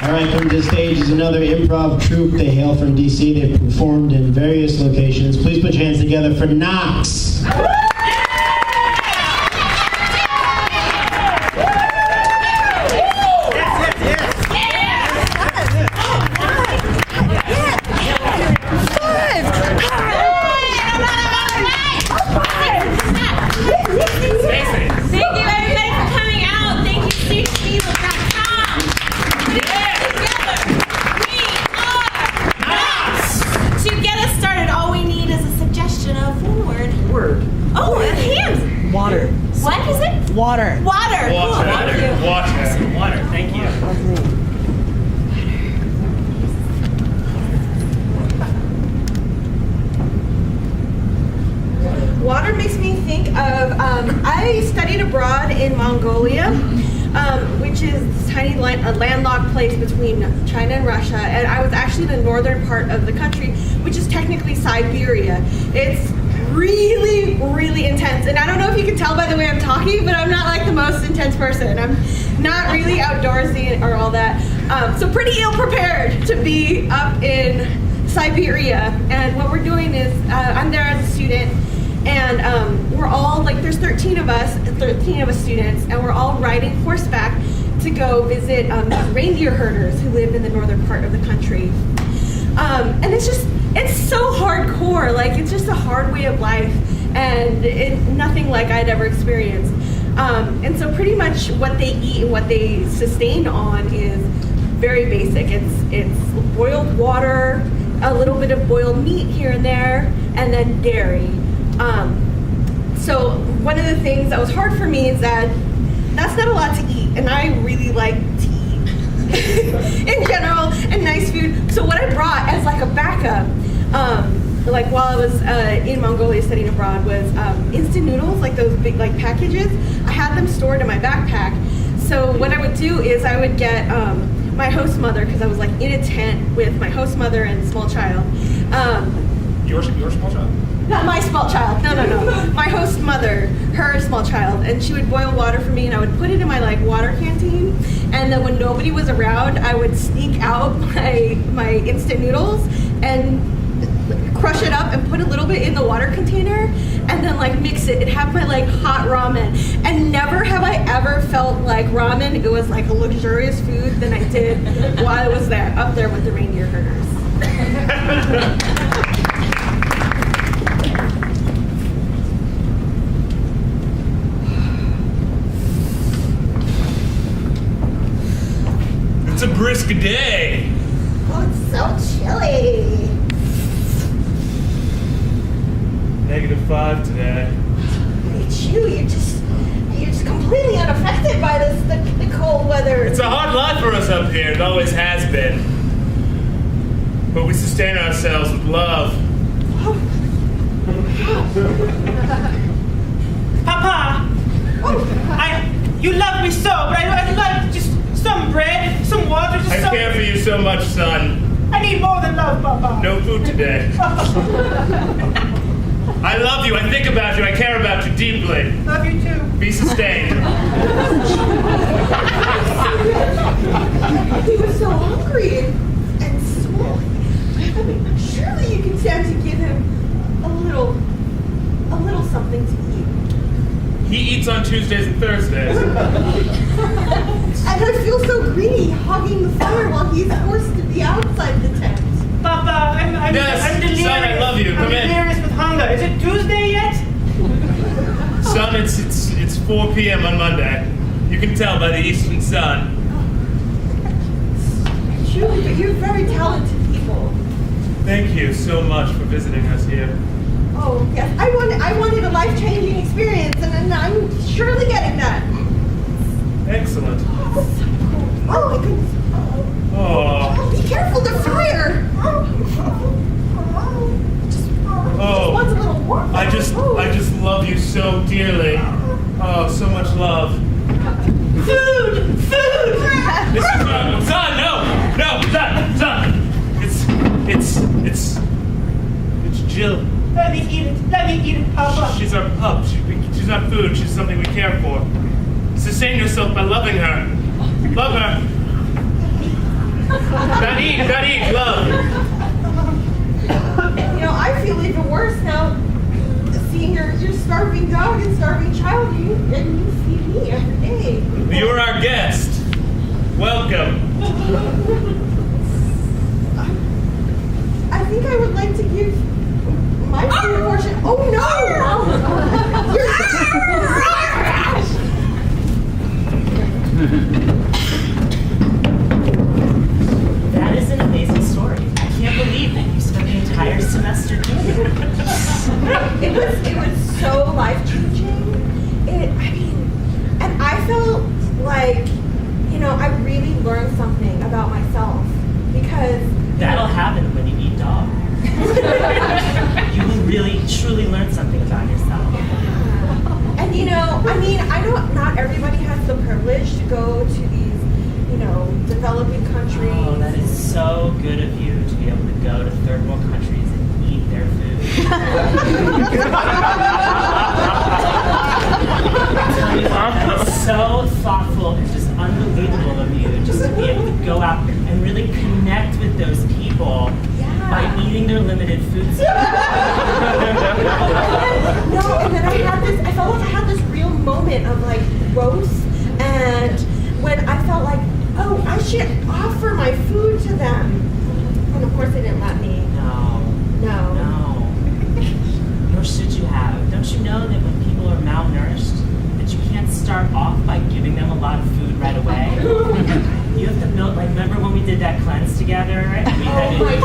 All right, coming to the stage is another improv troupe. They hail from DC. They've performed in various locations. Please put your hands together for Knox. Water. What is it? Water. Water. Cool. Thank you. Water. Thank you. Water makes me think of, I studied abroad in Mongolia, which is this tiny landlocked place between China and Russia, and I was actually in the northern part of the country, which is technically Siberia. It's really, really intense, and I don't know if you can tell by the way I'm talking, but I'm not like the most intense person. I'm not really outdoorsy or all that, so pretty ill prepared to be up in Siberia. And what we're doing is, I'm there as a student, and we're all, like, there's 13 of us students, and we're all riding horseback to go visit reindeer herders who live in the northern part of the country. And it's so hardcore, like, it's just a hard way of life, and nothing like I'd ever experienced. And so pretty much what they eat and what they sustain on is very basic. It's boiled water, a little bit of boiled meat here and there, and then dairy. So one of the things that was hard for me is that that's not a lot to eat, and I really like to eat in general, and nice food. So what I brought as like a backup, like while I was in Mongolia studying abroad, was instant noodles, like those big like packages. I had them stored in my backpack. So what I would do is I would get my host mother, because I was like in a tent with my host mother and small child. Your small child? Not my small child, no. My host mother, her small child, and she would boil water for me, and I would put it in my like water canteen, and then when nobody was around, I would sneak out my instant noodles and crush it up and put a little bit in the water container, and then like mix it and have my like hot ramen. And never have I ever felt like ramen, it was like a luxurious food, than I did while I was there, up there with the reindeer herders. It's a brisk day. Oh, it's so chilly. -5 today. It's you're just completely unaffected by the cold weather. It's a hard life for us up here. It always has been. But we sustain ourselves with love. Papa! You love me so, but I'd like just some bread, some water, just I care for you so much, son. I need more than love, Papa. No food today. I love you. I think about you. I care about you deeply. Love you too. Be sustained. He was so hungry and small. I mean, surely you can stand to give him a little something to eat. He eats on Tuesdays and Thursdays. And I feel so greedy hogging the fire while he's forced to be outside the tent. Papa, I'm Yes, delirious. son, I love you. Come I'm in. delirious with hunger. Is it Tuesday yet? Son, it's 4 p.m. on Monday. You can tell by the eastern sun. Truly, but you're very talented people. Thank you so much for visiting us here. Oh, yes. I wanted a life-changing experience, and I'm surely getting that. Excellent. Oh, my goodness. Oh. Oh, be careful, the fire. Oh. Wants a little warmth. I just love you so dearly. Oh, so much love. Food! Son, no, son. It's Jill. Let me eat it, Papa. She's our pup. She's not food. She's something we care for. Sustain yourself by loving her. Love her. Not eat, love. You know, I feel even worse now seeing your starving dog and starving child, and you feed me every day. You're our guest. Welcome. I think I would like to give my food portion. Oh no! That is an amazing story. I can't believe that you spent the entire semester doing it. It was so life-changing. And I felt like, you know, I really learned something about myself because That'll happen when you eat dog. You will really, truly learn something about yourself. And you know, I know not everybody has the privilege to go to these, you know, developing countries. Oh, that is so good of you to be able to go to third world countries and eat their food. That's so thoughtful and just unbelievable of you just to be able to go out and really connect with those people by eating their limited food supply. No, and then I felt like I had this real moment of like growth, and when I felt like, oh, I should offer my food to them. And of course they didn't let me. No. Nor should you have. Don't you know that when people are malnourished, that you can't start off by giving them a lot of food right away? You have to build, like, remember when we did that cleanse together? And we had to do like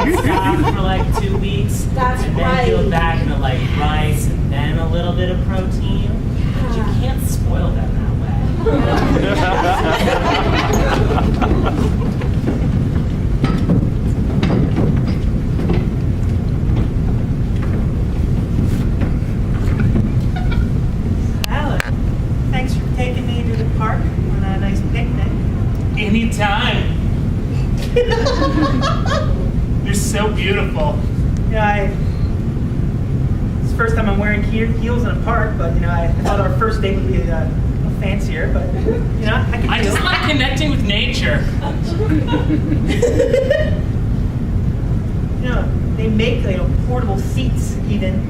stuff for like 2 weeks? That's and then right. go back into like rice and then a little bit of protein. But you can't spoil them that way. Thanks for taking me to the park on a nice picnic. Anytime. You're so beautiful. Yeah, it's the first time I'm wearing heels in a park, but you know, I thought our first date would be a little fancier, but you know, I can I just like connecting with nature. You know, they make portable seats even.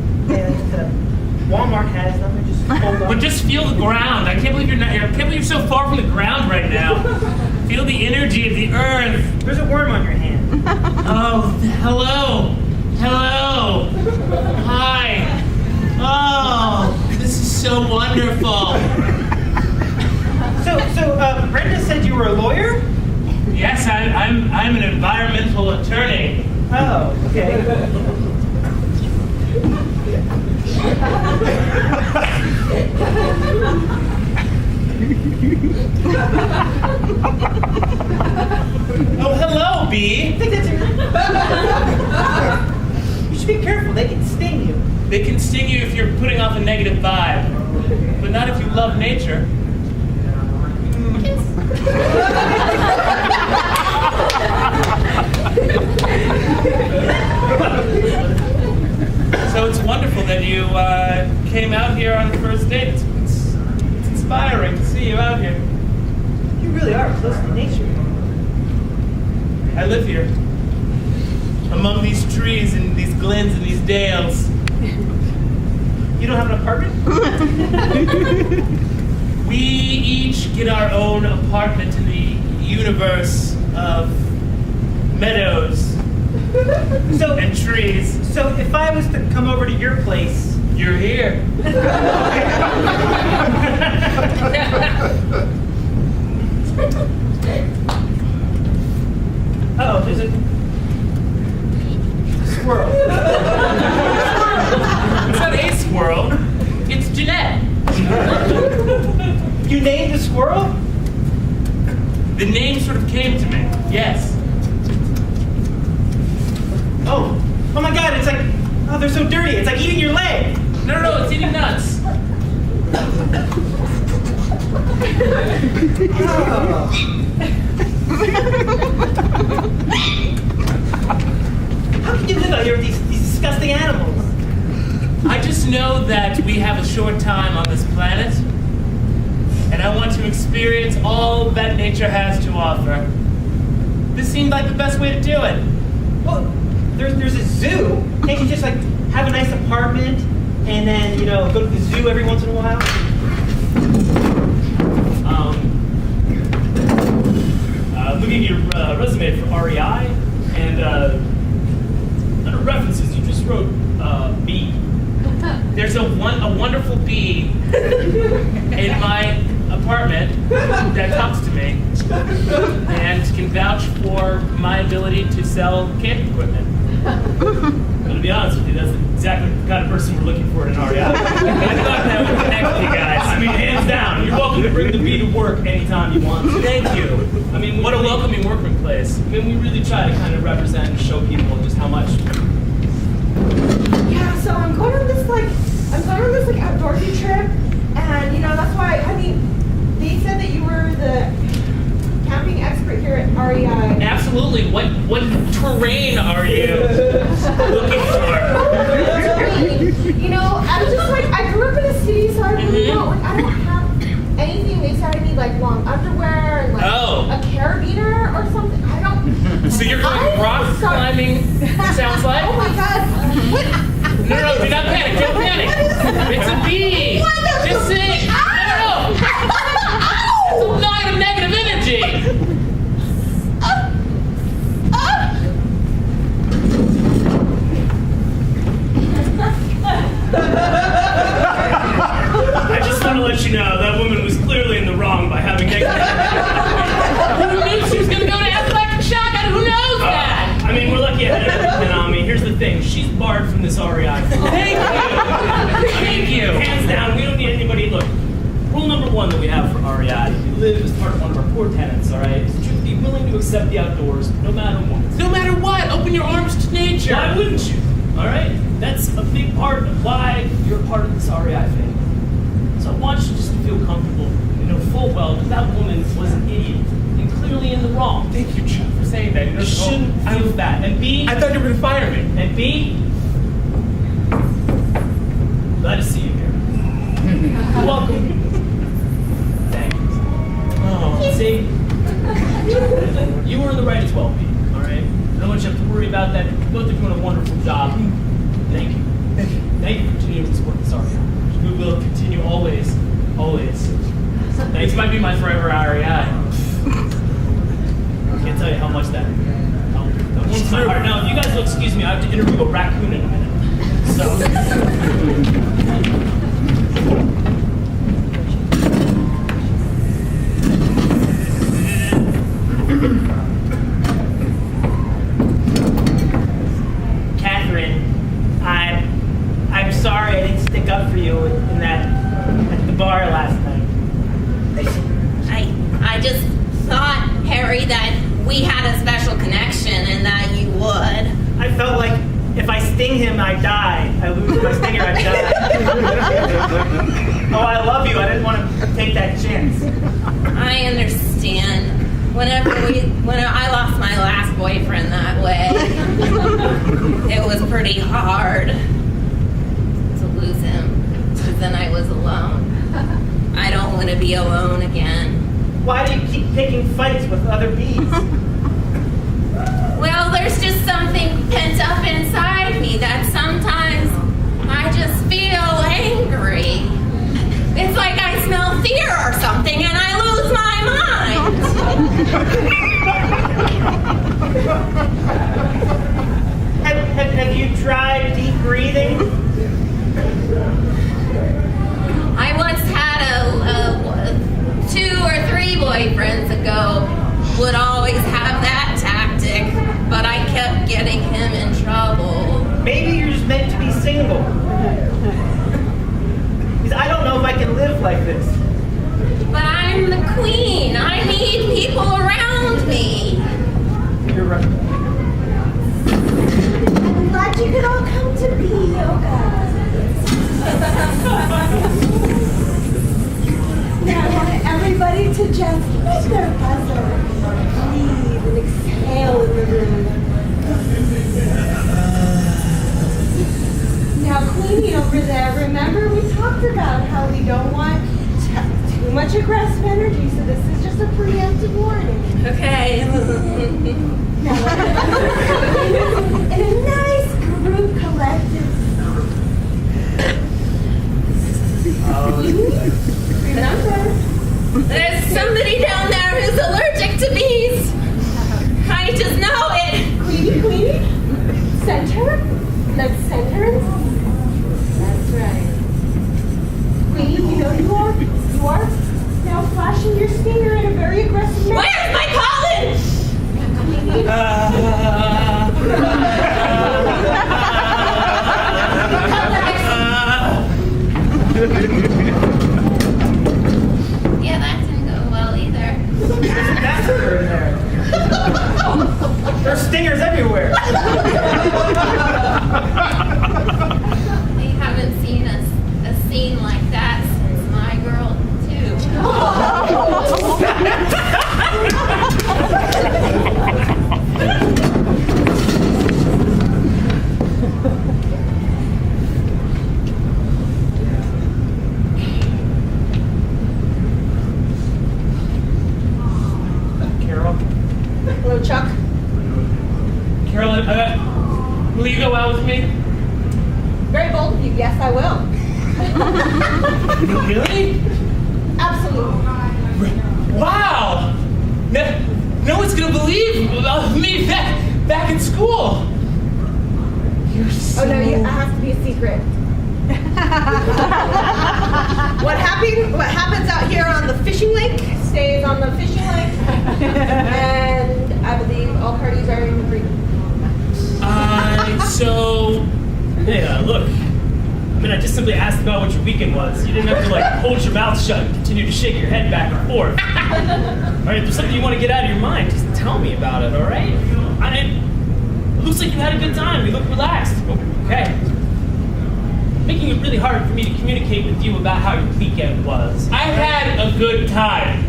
Walmart has them. They just fold up. But just feel the ground. I can't believe I can't believe you're so far from the ground right now. Feel the energy of the earth. There's a worm on your hand. Oh, hello. Hello. Hi. Oh, this is so wonderful. So Brenda said you were a lawyer? Yes, I'm an environmental attorney. Oh, okay. Oh, hello, Bee. I think that's You should be careful. They can sting you. They can sting you if you're putting off a negative vibe, but not if you love nature. So it's wonderful that you came out here on the first date. It's inspiring to see you out here. You really are close to nature. I live here, among these trees and these glens and these dales. You don't have an apartment? We each get our own apartment in the universe of meadows and trees. So if I was to come over to your place, You're here. oh, there's a squirrel. It's not a squirrel. It's Jeanette. You named the squirrel? The name sort of came to me. Yes. Oh my God! It's like, oh, they're so dirty. It's like eating your leg. No, it's eating nuts. How can you live out here with these disgusting animals? I just know that we have a short time on this planet, and I want to experience all that nature has to offer. This seemed like the best way to do it. Well, there's a zoo. Can't you just like have a nice apartment and then go to the zoo every once in a while? Looking at your resume for REI, and under references, you just wrote bee. There's a wonderful bee in my apartment that talks to me and can vouch for my ability to sell camping equipment. But to be honest with you, that's exactly the kind of person we're looking for in an REI. I thought that would connect with you guys. I mean, hands down. You're welcome to bring the bee to work anytime you want. Thank you. I mean, what a welcoming working place. I mean, we really try to kind of represent and show people just how much. Yeah, so I'm going on this outdoorsy trip, and that's why they said that you were the camping expert here at REI. Absolutely. What terrain are you looking for? I'm just I grew up in a city, so I really don't I don't have anything. They said I need long underwear and a carabiner or something. I don't. So you're going rock climbing, it sounds like? Oh my god. What? No, do not panic. Don't panic. It's a bee. Just sing. No. It's a line of negative energy. I just want to let you know that woman was clearly in the wrong by having negative energy. Who knew she was going to go to anaphylactic shock? Who knows that? I mean, we're lucky ahead of Konami. Here's the thing. She's barred from this REI. Thank you. Hands down, we don't need anybody. Look, rule number one that we have for REI, if you live as part of one of our core tenets, all right, is to be willing to accept the outdoors no matter what. No matter what, open your arms to nature. Why wouldn't you? All right? That's a big part of why you're a part of this REI family. So I want you just to feel comfortable and know full well that woman was an idiot and clearly in the wrong. Thank you, Chuck, for saying that. You shouldn't feel bad. And B, I thought you were going to fire me. and B, glad to see you here. You're welcome. Thank you. Oh. See, you were in the right as well, B. All right? I don't want you to have to worry about that. You both are doing a wonderful job. Thank you. Thank you for continuing to support this REI. We will continue always. Thanks might be my forever REI. I can't tell you how much that warms my heart. Now, if you guys will excuse me, I have to interview a raccoon in a minute. So. Catherine, I'm sorry I didn't stick up for you at the bar last night. I just thought, Harry, that we had a special connection and that you would. I felt like if I sting him, I die. I lose my stinger, I die. Oh, I love you. I didn't want to take that chance. I understand. When I lost my last boyfriend that way, it was pretty hard to lose him, because then I was alone. I don't want to be alone again. Why do you keep picking fights with other bees? Well, there's just something pent up inside me that sometimes I just feel angry. It's like I smell fear or something and I lose my mind. Have you tried deep breathing? I once had a 2 or 3 boyfriends ago would always have that tactic, but I kept getting him in trouble. Maybe you're just meant to be single. Because I don't know if I can live like this. But I'm the queen. I need people around me. You're right. I'm glad you could all come to bee yoga. Now I want everybody to just make their buzzer. Breathe and exhale in the room. Now, Queenie over there, remember we talked about how we don't want to too much aggressive energy, so this is just a preemptive warning. Okay. Now, in a nice group collective. Remember, There's somebody down there who's allergic to bees. I just know it. Queenie, center, let's center. That's right. Queenie, you know you are. You are now flashing your stinger in a very aggressive manner. Where's my pollen? Queenie. Yeah, that didn't go well either. That's her in there. There's stingers everywhere. We haven't seen a scene like that since my girl, too. Carol? Hello, Chuck. Carol, will you go out with me? Very bold of you. Yes, I will. Really? Absolutely. Wow! No one's gonna believe me back in school. You're so... Oh no, it has to be a secret. What happens out here on the fishing lake stays on the fishing lake, and I believe all parties are in agreement. Hey, look. I mean, I just simply asked about what your weekend was. You didn't have to, hold your mouth shut and continue to shake your head back and forth. All right, if there's something you want to get out of your mind, just tell me about it, all right? It looks like you had a good time. You look relaxed. Okay. Making it really hard for me to communicate with you about how your weekend was. I had a good time.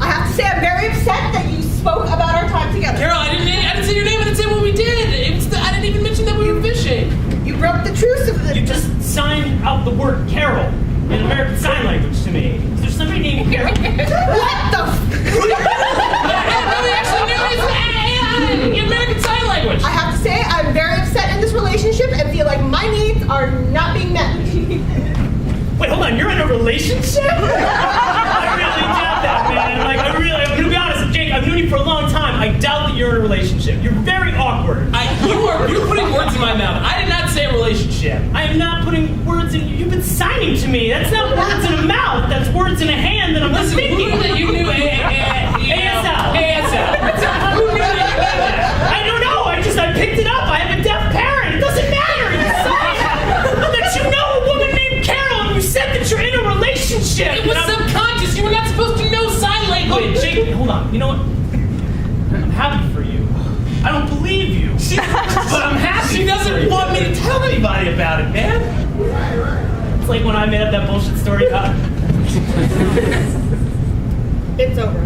I have to say I'm very upset that you spoke about our time together. Carol, I didn't say your name. I didn't say what we did. I didn't even mention that we were fishing. You broke the truce of the... You just signed out the word Carol in American Sign Language to me. Is there somebody named Carol? What the... We actually knew it's American Sign Language. I have to say I'm very upset in this relationship and feel like my needs are not being met. Wait, hold on. You're in a relationship? I really doubt that, man. I'm gonna be honest, Jake. I've known you for a long time. I doubt that you're in a relationship. You're very awkward. You're putting words in my mouth. I did not say a relationship. I am not putting words in. You've been signing to me. That's not words in a mouth. That's words in a hand that I'm thinking. Who knew that you knew ASL? ASL. Who knew that you knew that? I don't know. I picked it up. I have a deaf parent. It doesn't matter. You signed that you know a woman named Carol, and you said that you're in a relationship. It was subconscious. You were not supposed to know sign language. Jake, hold on. You know what? I'm happy for you. I don't believe you. But I'm happy. She doesn't want me to tell anybody about it, man. It's like when I made up that bullshit story about... It's over.